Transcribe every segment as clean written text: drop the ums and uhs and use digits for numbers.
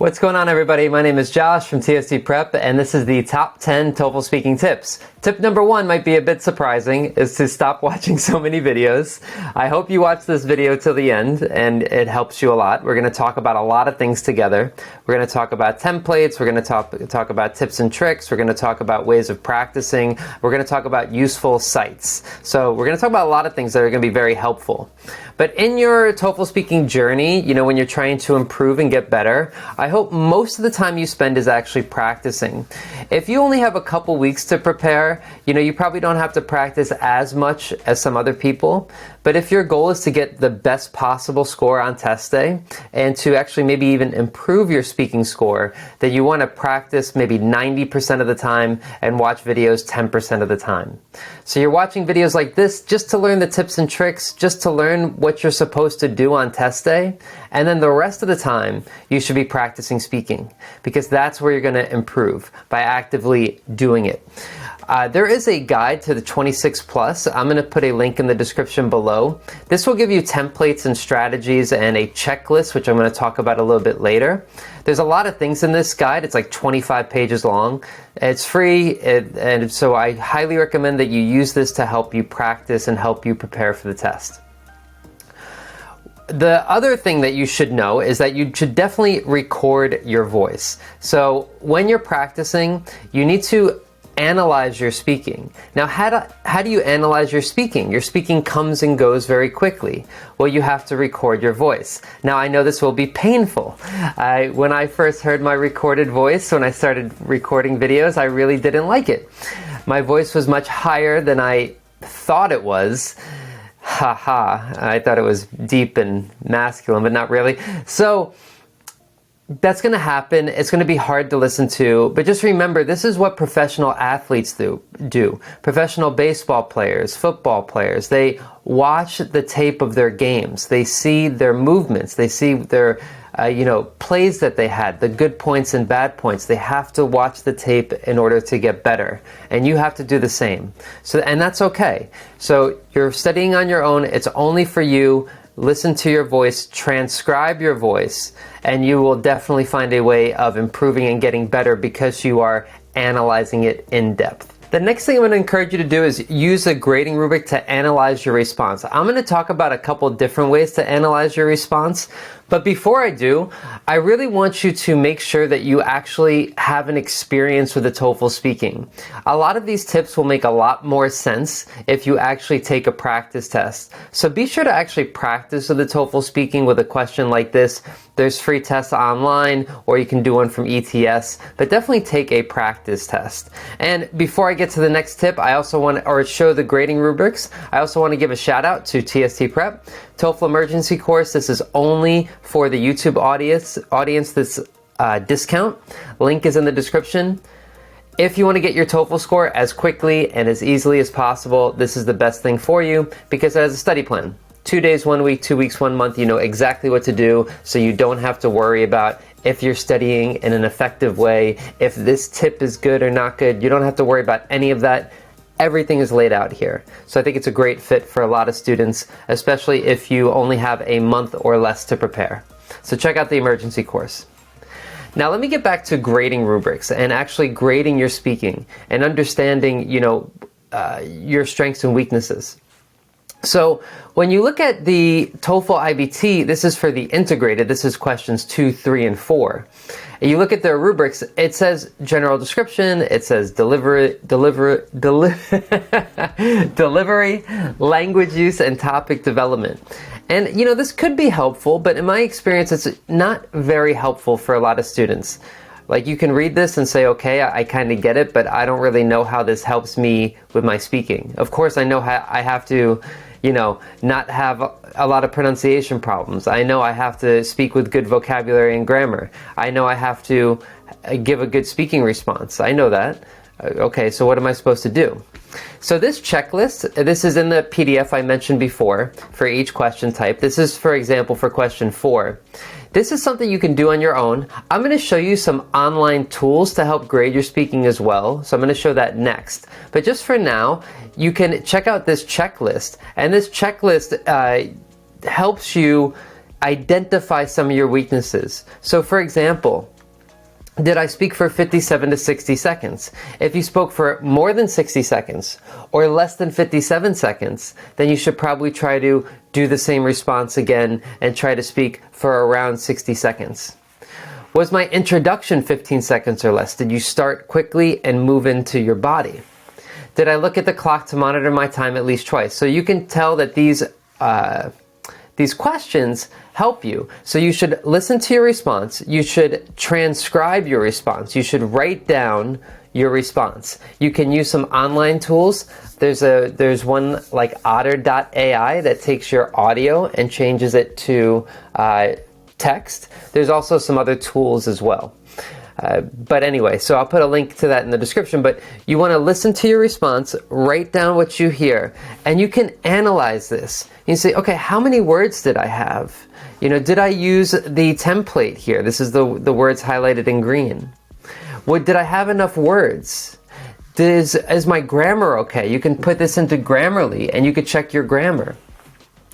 What's going on, everybody? My name is Josh from TST Prep, and this is the top 10 TOEFL speaking tips. Tip number 1 might be a bit surprising, is to stop watching so many videos. I hope you watch this video till the end and it helps you a lot. We're going to talk about a lot of things together. We're going to talk about templates, we're going to talk about tips and tricks, we're going to talk about ways of practicing, we're going to talk about useful sites. So we're going to talk about a lot of things that are going to be very helpful. But in your TOEFL speaking journey, when you're trying to improve and get better, I hope most of the time you spend is actually practicing. If you only have a couple weeks to prepare, you probably don't have to practice as much as some other people. But if your goal is to get the best possible score on test day and to actually maybe even improve your speaking score, then you want to practice maybe 90% of the time and watch videos 10% of the time. So you're watching videos like this just to learn the tips and tricks, just to learn what you're supposed to do on test day, and then the rest of the time you should be practicing speaking, because that's where you're going to improve, by actively doing it. There is a guide to the 26 Plus. I'm going to put a link in the description below. This will give you templates and strategies and a checklist, which I'm going to talk about a little bit later. There's a lot of things in this guide. It's like 25 pages long. It's free, and so I highly recommend that you use this to help you practice and help you prepare for the test. The other thing that you should know is that you should definitely record your voice. So when you're practicing, you need to analyze your speaking. Now, how do you analyze your speaking? Your speaking comes and goes very quickly. Well, you have to record your voice. Now, I know this will be painful. When I first heard my recorded voice, when I started recording videos, I really didn't like it. My voice was much higher than I thought it was. I thought it was deep and masculine, but not really. So that's going to happen. It's going to be hard to listen to, but just remember, this is what professional athletes do. Professional baseball players, football players, they watch the tape of their games. They see their movements. They see their plays that they had, the good points and bad points. They have to watch the tape in order to get better. And you have to do the same. And that's okay. So you're studying on your own. It's only for you. Listen to your voice, transcribe your voice, and you will definitely find a way of improving and getting better because you are analyzing it in depth. The next thing I'm going to encourage you to do is use a grading rubric to analyze your response. I'm going to talk about a couple different ways to analyze your response, but before I do, I really want you to make sure that you actually have an experience with the TOEFL speaking. A lot of these tips will make a lot more sense if you actually take a practice test. So be sure to actually practice with the TOEFL speaking with a question like this. There's free tests online, or you can do one from ETS, but definitely take a practice test. And before I get to the next tip, I also want to show the grading rubrics. I also want to give a shout out to TST Prep, TOEFL Emergency Course. This is only for the YouTube audience, this discount. Link is in the description. If you want to get your TOEFL score as quickly and as easily as possible, this is the best thing for you, because it has a study plan. 2 days, 1 week, 2 weeks, 1 month, you know exactly what to do, so you don't have to worry about if you're studying in an effective way, if this tip is good or not good. You don't have to worry about any of that. Everything is laid out here. So I think it's a great fit for a lot of students, especially if you only have a month or less to prepare. So check out the emergency course. Now let me get back to grading rubrics and actually grading your speaking and understanding, your strengths and weaknesses. So when you look at the TOEFL IBT, this is for the integrated. This is questions 2, 3, and 4. And you look at their rubrics, it says general description, it says delivery, language use, and topic development. And this could be helpful, but in my experience, it's not very helpful for a lot of students. Like, you can read this and say, okay, I kind of get it, but I don't really know how this helps me with my speaking. Of course, I know how I have to, not have a lot of pronunciation problems. I know I have to speak with good vocabulary and grammar. I know I have to give a good speaking response. I know that. Okay, so what am I supposed to do? So this checklist, this is in the PDF I mentioned before for each question type. This is, for example, for question 4. This is something you can do on your own. I'm going to show you some online tools to help grade your speaking as well. So I'm going to show that next. But just for now, you can check out this checklist. And this checklist helps you identify some of your weaknesses. So for example, Did I speak for 57 to 60 seconds? If you spoke for more than 60 seconds or less than 57 seconds, then you should probably try to do the same response again and try to speak for around 60 seconds. Was my introduction 15 seconds or less? Did you start quickly and move into your body? Did I look at the clock to monitor my time at least twice? So you can tell that these questions help you. So you should listen to your response. You should transcribe your response. You should write down your response. You can use some online tools. There's one like Otter.ai that takes your audio and changes it to text. There's also some other tools as well. But anyway, so I'll put a link to that in the description, but you want to listen to your response, write down what you hear, and you can analyze this. You say, okay, how many words did I have? You know, did I use the template here? This is the words highlighted in green. Did I have enough words? Is my grammar okay? You can put this into Grammarly and you could check your grammar.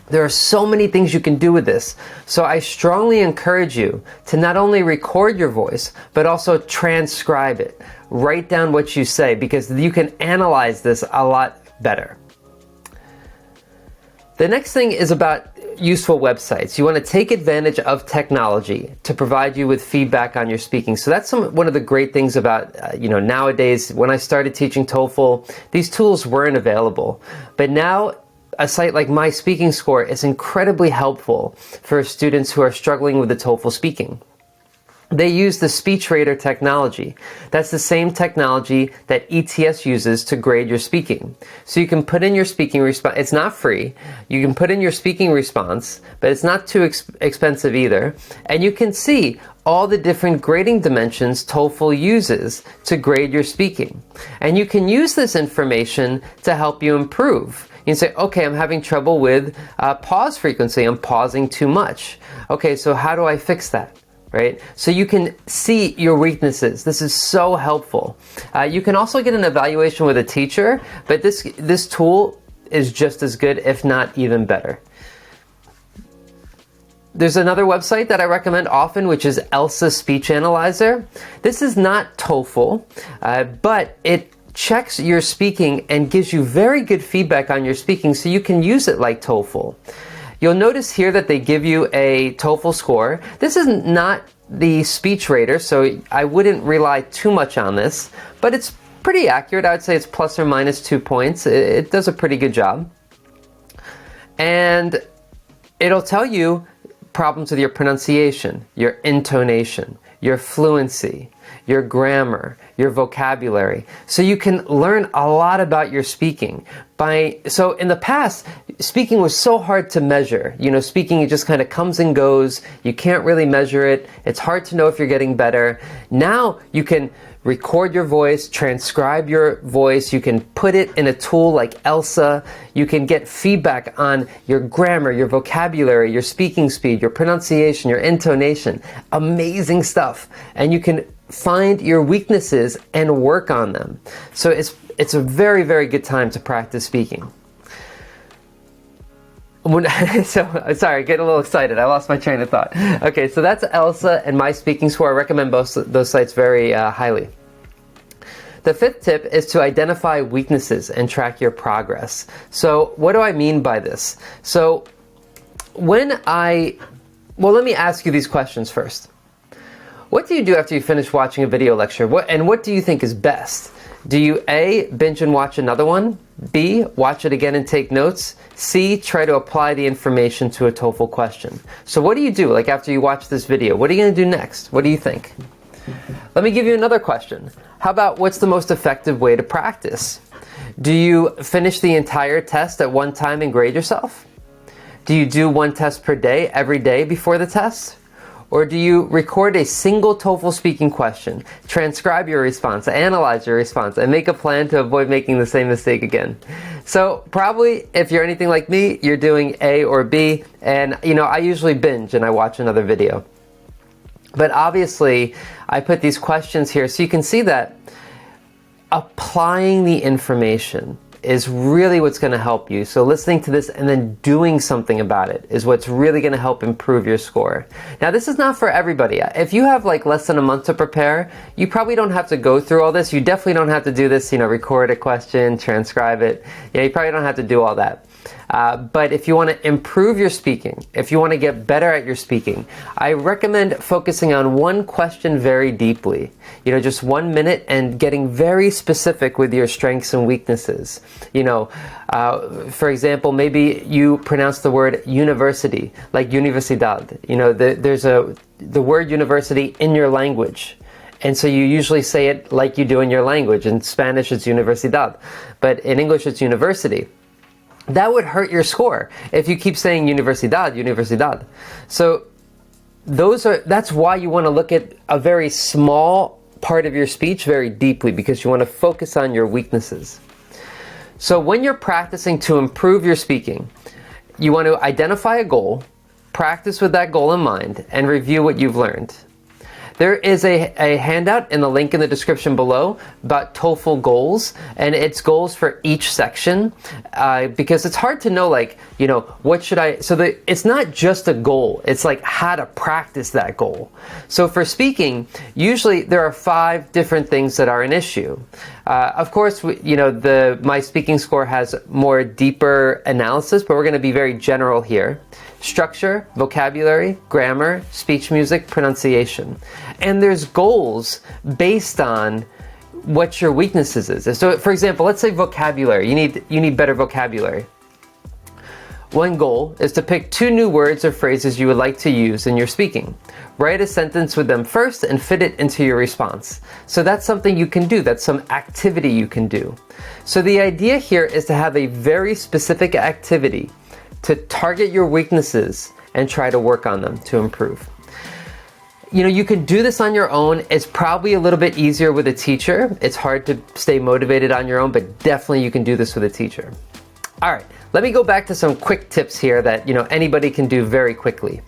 There are so many things you can do with this. So I strongly encourage you to not only record your voice, but also transcribe it. Write down what you say because you can analyze this a lot better. The next thing is about useful websites. You want to take advantage of technology to provide you with feedback on your speaking. So that's one of the great things about, nowadays, when I started teaching TOEFL, these tools weren't available. But now, a site like My Speaking Score is incredibly helpful for students who are struggling with the TOEFL speaking. They use the SpeechRater technology. That's the same technology that ETS uses to grade your speaking. So you can put in your speaking response. It's not free. You can put in your speaking response, but it's not too expensive either. And you can see all the different grading dimensions TOEFL uses to grade your speaking. And you can use this information to help you improve. You can say, okay, I'm having trouble with pause frequency. I'm pausing too much. Okay, so how do I fix that? Right? So you can see your weaknesses. This is so helpful. You can also get an evaluation with a teacher, but this tool is just as good, if not even better. There's another website that I recommend often, which is ELSA Speech Analyzer. This is not TOEFL, but it checks your speaking and gives you very good feedback on your speaking, so you can use it like TOEFL. You'll notice here that they give you a TOEFL score. This is not the SpeechRater, so I wouldn't rely too much on this, but it's pretty accurate. I would say it's plus or minus 2 points. It does a pretty good job. And it'll tell you problems with your pronunciation, your intonation, your fluency, your grammar, your vocabulary. So you can learn a lot about your speaking. So in the past, speaking was so hard to measure. You know, speaking, it just kind of comes and goes. You can't really measure it. It's hard to know if you're getting better. Now you can record your voice, transcribe your voice. You can put it in a tool like ELSA. You can get feedback on your grammar, your vocabulary, your speaking speed, your pronunciation, your intonation. Amazing stuff. And you can find your weaknesses and work on them. So it's a very, very good time to practice speaking. Sorry, get a little excited. I lost my train of thought. Okay, so that's ELSA and My Speaking Score. I recommend both those sites very highly. The fifth tip is to identify weaknesses and track your progress. So what do I mean by this? So let me ask you these questions first. What do you do after you finish watching a video lecture? What do you think is best? Do you A, binge and watch another one? B, watch it again and take notes? C, try to apply the information to a TOEFL question? So what do you do, like after you watch this video? What are you going to do next? What do you think? Let me give you another question. How about what's the most effective way to practice? Do you finish the entire test at one time and grade yourself? Do you do one test per day, every day before the test? Or do you record a single TOEFL speaking question, transcribe your response, analyze your response, and make a plan to avoid making the same mistake again? So probably, if you're anything like me, you're doing A or B, and I usually binge and I watch another video. But obviously, I put these questions here so you can see that applying the information is really what's going to help you. So listening to this and then doing something about it is what's really going to help improve your score. Now, this is not for everybody. If you have like less than a month to prepare, you probably don't have to go through all this. You definitely don't have to do this, record a question, transcribe it. You probably don't have to do all that. But if you want to improve your speaking, if you want to get better at your speaking, I recommend focusing on one question very deeply. Just 1 minute and getting very specific with your strengths and weaknesses. For example, maybe you pronounce the word university, like universidad. There's the word university in your language. And so you usually say it like you do in your language. In Spanish, it's universidad. But in English, it's university. That would hurt your score if you keep saying universidad, universidad. So that's why you want to look at a very small part of your speech very deeply, because you want to focus on your weaknesses. So when you're practicing to improve your speaking, you want to identify a goal, practice with that goal in mind, and review what you've learned. There is a handout in the link in the description below about TOEFL goals, and it's goals for each section, because it's hard to know, what should I, it's not just a goal, it's like how to practice that goal. So for speaking, usually there are 5 different things that are an issue. Of course, my speaking score has more deeper analysis, but we're going to be very general here. Structure, vocabulary, grammar, speech music, pronunciation. And there's goals based on what your weaknesses is. So for example, let's say vocabulary. You need better vocabulary. One goal is to pick 2 new words or phrases you would like to use in your speaking. Write a sentence with them first and fit it into your response. So that's something you can do. That's some activity you can do. So the idea here is to have a very specific activity to target your weaknesses and try to work on them to improve. You can do this on your own. It's probably a little bit easier with a teacher. It's hard to stay motivated on your own, but definitely you can do this with a teacher. All right, let me go back to some quick tips here that anybody can do very quickly.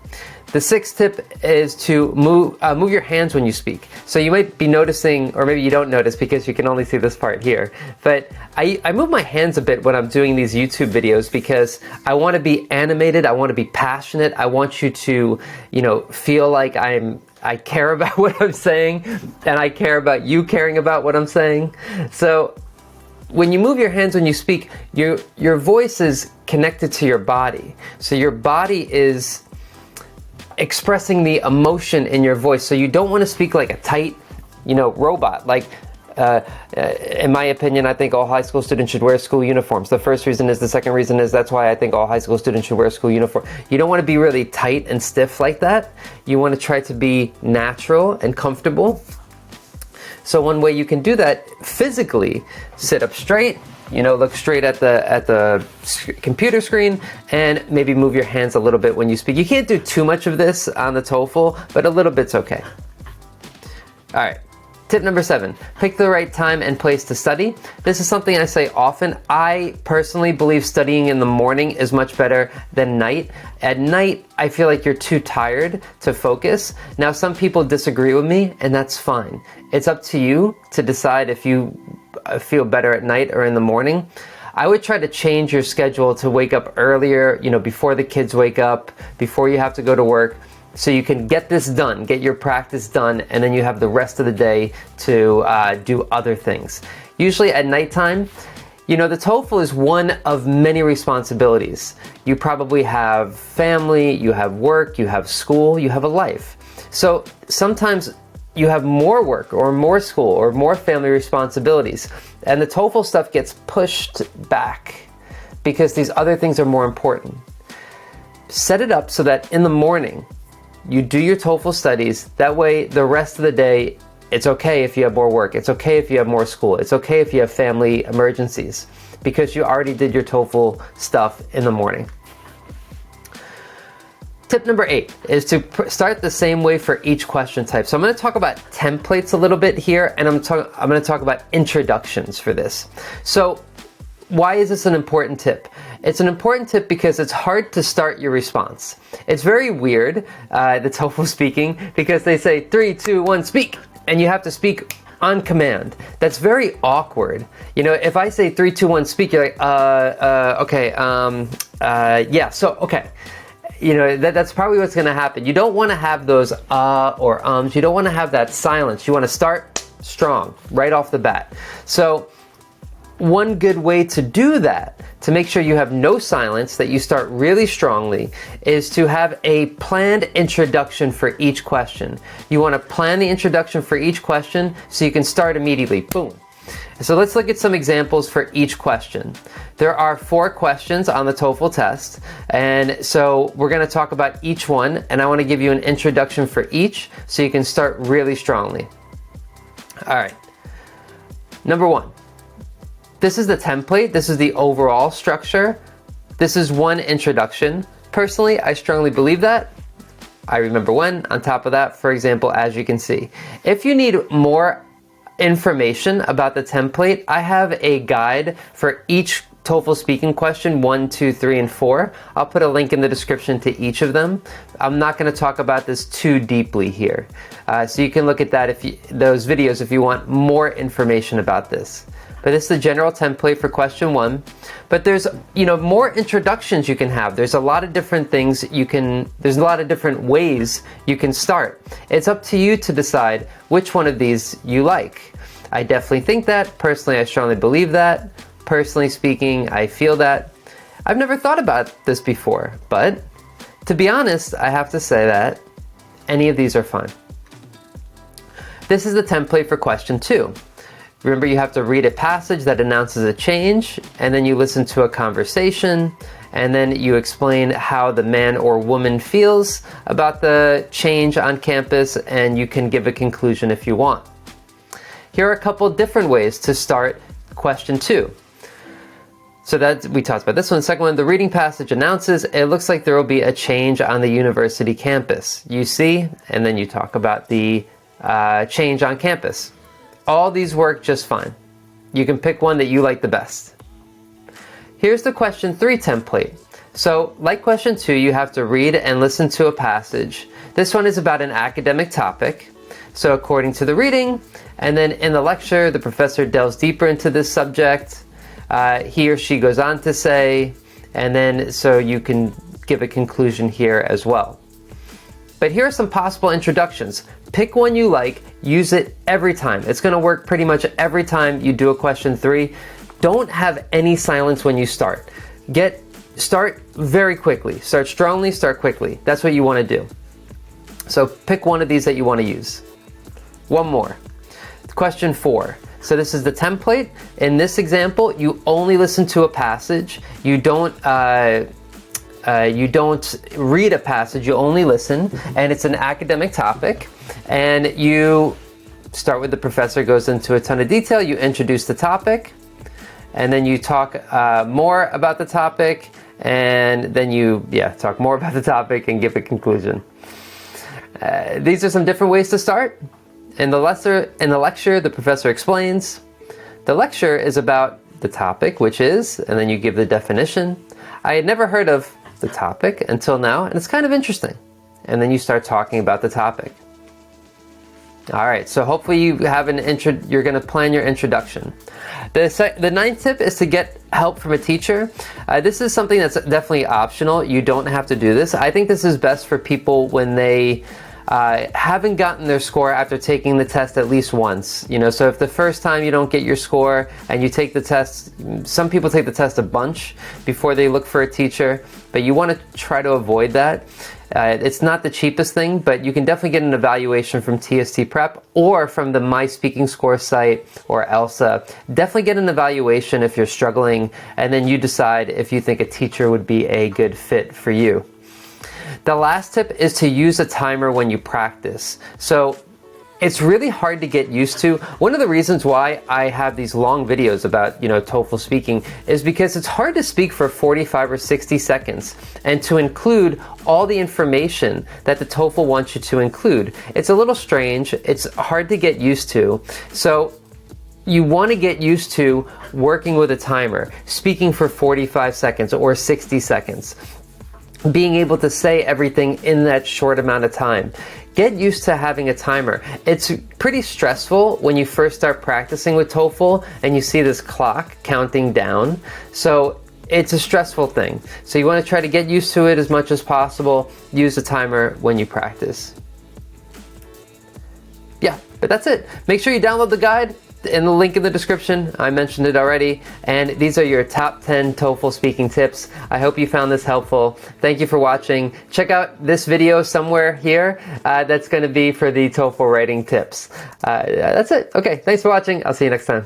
The 6th tip is to move your hands when you speak. So you might be noticing, or maybe you don't notice because you can only see this part here, but I move my hands a bit when I'm doing these YouTube videos because I want to be animated, I want to be passionate, I want you to, feel like I care about what I'm saying, and I care about you caring about what I'm saying. So when you move your hands when you speak, your voice is connected to your body. So your body is expressing the emotion in your voice. So you don't want to speak like a tight, robot. In my opinion, I think all high school students should wear school uniforms. The first reason is, the second reason is, that's why I think all high school students should wear a school uniform. You don't want to be really tight and stiff like that. You want to try to be natural and comfortable. So one way you can do that physically, sit up straight, look straight at the computer screen, and maybe move your hands a little bit when you speak. You can't do too much of this on the TOEFL, but a little bit's okay. All right. Tip number 7, pick the right time and place to study. This is something I say often. I personally believe studying in the morning is much better than night. At night, I feel like you're too tired to focus. Now, some people disagree with me, and that's fine. It's up to you to decide if you feel better at night or in the morning. I would try to change your schedule to wake up earlier, before the kids wake up, before you have to go to work, so you can get this done, get your practice done, and then you have the rest of the day to do other things. Usually at nighttime, the TOEFL is one of many responsibilities. You probably have family, you have work, you have school, you have a life. So sometimes you have more work or more school or more family responsibilities, and the TOEFL stuff gets pushed back because these other things are more important. Set it up so that in the morning, you do your TOEFL studies. That way, the rest of the day, it's okay if you have more work. It's okay if you have more school. It's okay if you have family emergencies, because you already did your TOEFL stuff in the morning. Tip number 8 is to start the same way for each question type. So I'm going to talk about templates a little bit here, and I'm going to talk about introductions for this. So why is this an important tip? It's an important tip because it's hard to start your response. It's very weird, the TOEFL speaking, because they say 3, 2, 1, speak, and you have to speak on command. That's very awkward. You know, if I say 3, 2, 1, speak, you're like, okay, yeah, so, okay. You know, that's probably what's gonna happen. You don't wanna have those or ums. You don't wanna have that silence. You wanna start strong right off the bat. So one good way to do that, to make sure you have no silence, that you start really strongly, is to have a planned introduction for each question. You want to plan the introduction for each question so you can start immediately. Boom. So let's look at some examples for each question. There are 4 questions on the TOEFL test, and so we're going to talk about each one, and I want to give you an introduction for each so you can start really strongly. All right. Number 1. This is the template. This is the overall structure. This is one introduction. Personally, I strongly believe that. I remember when. On top of that, for example, as you can see, if you need more information about the template, I have a guide for each TOEFL speaking question, 1, 2, 3, and 4. I'll put a link in the description to each of them. I'm not going to talk about this too deeply here. So you can look at that those videos if you want more information about this. But this is the general template for question 1. But there's, you know, more introductions you can have. There's a lot of different things there's a lot of different ways you can start. It's up to you to decide which one of these you like. I definitely think that. Personally, I strongly believe that. Personally speaking, I feel that. I've never thought about this before, but to be honest, I have to say that any of these are fine. This is the template for question 2. Remember, you have to read a passage that announces a change, and then you listen to a conversation, and then you explain how the man or woman feels about the change on campus, and you can give a conclusion if you want. Here are a couple different ways to start question 2. So that we talked about this one. The second one, the reading passage announces, it looks like there will be a change on the university campus. You see, and then you talk about the change on campus. All these work just fine. You can pick one that you like the best. Here's the question 3 template. So like question 2, you have to read and listen to a passage. This one is about an academic topic. So according to the reading, and then in the lecture, the professor delves deeper into this subject. He or she goes on to say, and then so you can give a conclusion here as well. But here are some possible introductions. Pick one you like, use it every time. It's going to work pretty much every time you do a question 3. Don't have any silence when you start. Start very quickly. Start strongly, start quickly. That's what you want to do. So pick one of these that you want to use. One more. Question 4. So this is the template. In this example, you only listen to a passage. You don't read a passage, you only listen, and it's an academic topic. And you start with the professor goes into a ton of detail, you introduce the topic, and then you talk more about the topic, and then you talk more about the topic and give a conclusion. These are some different ways to start. In the lecture, the professor explains. The lecture is about the topic, which is, and then you give the definition. I had never heard of the topic until now, and it's kind of interesting. And then you start talking about the topic. All right, so hopefully you have you're going to plan your introduction. The 9th tip is to get help from a teacher. This is something that's definitely optional. You don't have to do this. I think this is best for people when they haven't gotten their score after taking the test at least once. You know, so if the first time you don't get your score and you take the test, some people take the test a bunch before they look for a teacher, but you want to try to avoid that. It's not the cheapest thing, but you can definitely get an evaluation from TST Prep or from the My Speaking Score site or ELSA. Definitely get an evaluation if you're struggling, and then you decide if you think a teacher would be a good fit for you. The last tip is to use a timer when you practice. So it's really hard to get used to. One of the reasons why I have these long videos about, TOEFL speaking is because it's hard to speak for 45 or 60 seconds and to include all the information that the TOEFL wants you to include. It's a little strange. It's hard to get used to. So you want to get used to working with a timer, speaking for 45 seconds or 60 seconds. Being able to say everything in that short amount of time. get used to having a timer. It's pretty stressful when you first start practicing with TOEFL and you see this clock counting down. So it's a stressful thing. So you want to try to get used to it as much as possible. Use a timer when you practice. Yeah, but that's it. Make sure you download the guide in the link in the description. I mentioned it already. And these are your top 10 TOEFL speaking tips. I hope you found this helpful. Thank you for watching. Check out this video somewhere here. That's going to be for the TOEFL writing tips. That's it. Okay, thanks for watching. I'll see you next time.